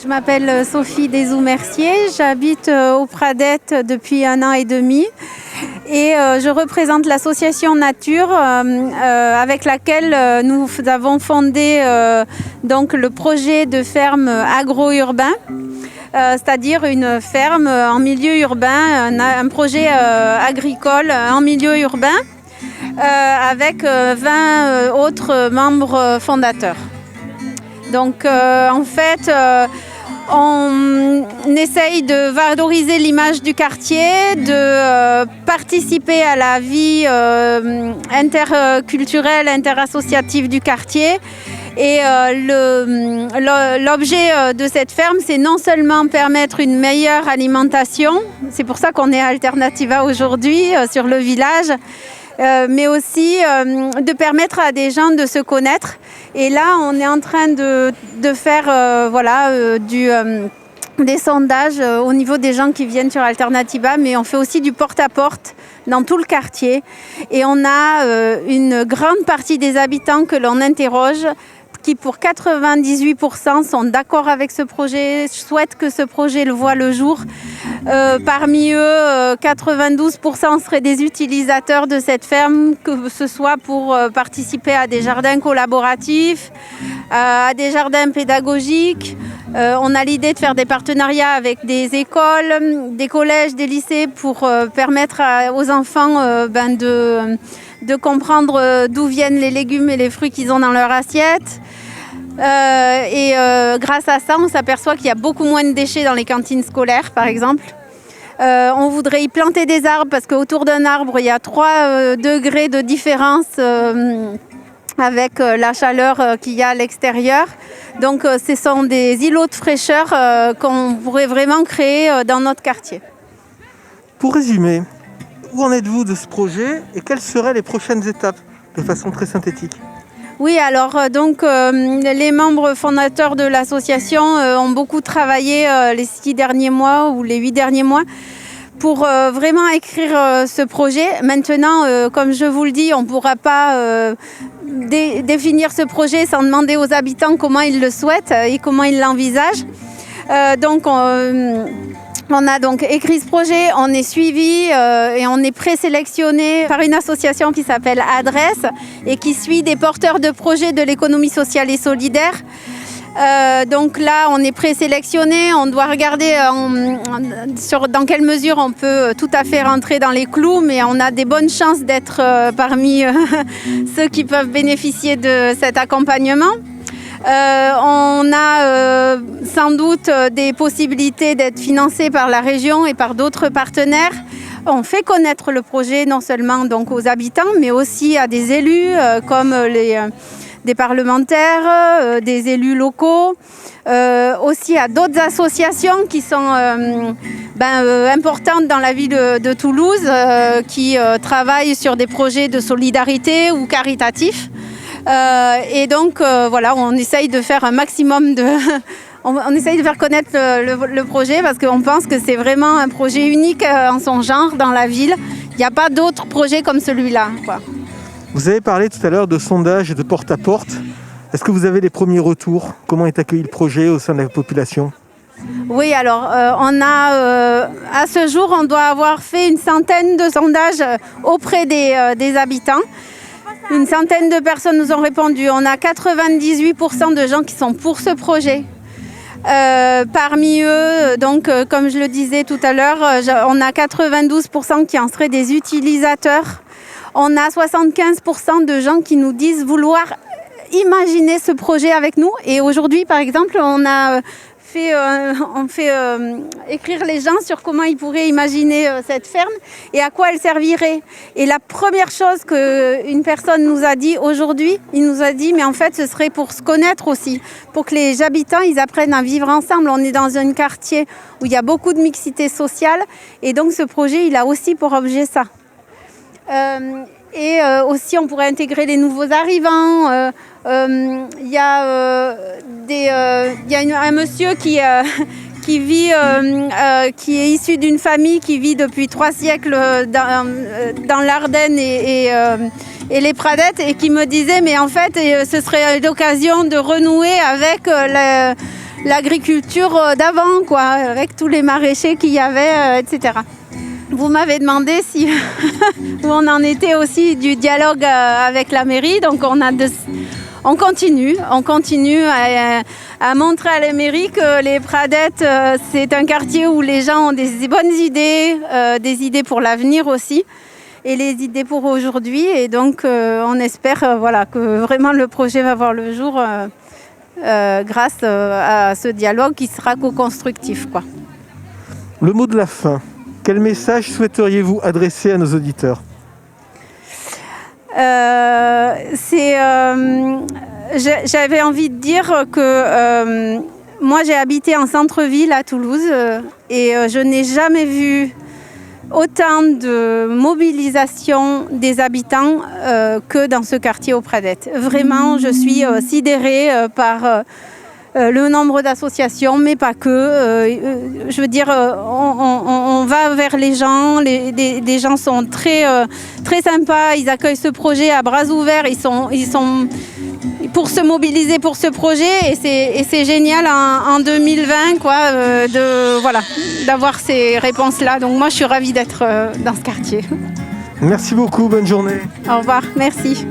Je m'appelle Sophie Desou-Mercier, j'habite au Pradette depuis 1 an et demi et je représente l'association Nature avec laquelle nous avons fondé donc le projet de ferme agro-urbain, c'est-à-dire une ferme en milieu urbain, un projet agricole en milieu urbain avec 20 autres membres fondateurs. Donc en fait, on essaye de valoriser l'image du quartier, de participer à la vie interculturelle, interassociative du quartier. Et l'objet de cette ferme, c'est non seulement permettre une meilleure alimentation, c'est pour ça qu'on est à Alternativa aujourd'hui sur le village, mais aussi de permettre à des gens de se connaître. Et là, on est en train de faire des sondages au niveau des gens qui viennent sur Alternativa, mais on fait aussi du porte-à-porte dans tout le quartier. Et on a une grande partie des habitants que l'on interroge, qui pour 98% sont d'accord avec ce projet, souhaitent que ce projet le voit le jour. Parmi eux, 92% seraient des utilisateurs de cette ferme, que ce soit pour participer à des jardins collaboratifs, à des jardins pédagogiques. On a l'idée de faire des partenariats avec des écoles, des collèges, des lycées pour permettre aux enfants de comprendre d'où viennent les légumes et les fruits qu'ils ont dans leur assiette. Grâce à ça, on s'aperçoit qu'il y a beaucoup moins de déchets dans les cantines scolaires, par exemple. On voudrait y planter des arbres parce qu'autour d'un arbre, il y a 3 degrés de différence avec la chaleur qu'il y a à l'extérieur. Donc ce sont des îlots de fraîcheur qu'on pourrait vraiment créer dans notre quartier. Pour résumer, où en êtes-vous de ce projet et quelles seraient les prochaines étapes de façon très synthétique ? Oui, alors les membres fondateurs de l'association ont beaucoup travaillé les 6 derniers mois ou les 8 derniers mois pour vraiment écrire ce projet. Maintenant, comme je vous le dis, on ne pourra pas définir ce projet sans demander aux habitants comment ils le souhaitent et comment ils l'envisagent. On a donc écrit ce projet, on est suivi et on est présélectionné par une association qui s'appelle Adresse et qui suit des porteurs de projets de l'économie sociale et solidaire. Donc là, on est présélectionné, on doit regarder dans quelle mesure on peut tout à fait rentrer dans les clous, mais on a des bonnes chances d'être parmi ceux qui peuvent bénéficier de cet accompagnement. On a sans doute des possibilités d'être financé par la région et par d'autres partenaires. On fait connaître le projet non seulement donc aux habitants, mais aussi à des élus comme des parlementaires, des élus locaux, aussi à d'autres associations qui sont importantes dans la ville de Toulouse, qui travaillent sur des projets de solidarité ou caritatifs. On essaye de faire un maximum on essaye de faire connaître le projet parce qu'on pense que c'est vraiment un projet unique en son genre dans la ville. Il n'y a pas d'autres projets comme celui-là, quoi. Vous avez parlé tout à l'heure de sondage et de porte-à-porte. Est-ce que vous avez les premiers retours ? Comment est accueilli le projet au sein de la population ? Oui, alors à ce jour, on doit avoir fait une centaine de sondages auprès des habitants. Une centaine de personnes nous ont répondu. On a 98% de gens qui sont pour ce projet. Parmi eux, donc, comme je le disais tout à l'heure, on a 92% qui en seraient des utilisateurs. On a 75% de gens qui nous disent vouloir imaginer ce projet avec nous. Et aujourd'hui, par exemple, on fait écrire les gens sur comment ils pourraient imaginer cette ferme et à quoi elle servirait. Et la première chose qu'une personne nous a dit aujourd'hui, il nous a dit mais en fait ce serait pour se connaître aussi, pour que les habitants ils apprennent à vivre ensemble. On est dans un quartier où il y a beaucoup de mixité sociale et donc ce projet il a aussi pour objet ça. Aussi on pourrait intégrer les nouveaux arrivants. Il y a un monsieur qui vit, qui est issu d'une famille qui vit depuis 3 siècles dans l'Ardenne et les Pradettes et qui me disait mais en fait ce serait l'occasion de renouer avec l'agriculture d'avant, quoi, avec tous les maraîchers qu'il y avait, etc. Vous m'avez demandé si où on en était aussi du dialogue avec la mairie, donc on continue à montrer à la mairie que les Pradettes, c'est un quartier où les gens ont des bonnes idées, des idées pour l'avenir aussi, et les idées pour aujourd'hui. Et donc, on espère que vraiment le projet va voir le jour grâce à ce dialogue qui sera co-constructif, quoi. Le mot de la fin. Quel message souhaiteriez-vous adresser à nos auditeurs ? J'avais envie de dire que moi j'ai habité en centre-ville à Toulouse et je n'ai jamais vu autant de mobilisation des habitants que dans ce quartier aux Pradettes. Vraiment, je suis sidérée par le nombre d'associations, mais pas que. Je veux dire, on va vers les gens. Les gens sont très sympas. Ils accueillent ce projet à bras ouverts. Ils sont pour se mobiliser pour ce projet. Et c'est génial en 2020, quoi, d'avoir ces réponses-là. Donc moi, je suis ravie d'être dans ce quartier. Merci beaucoup. Bonne journée. Au revoir. Merci.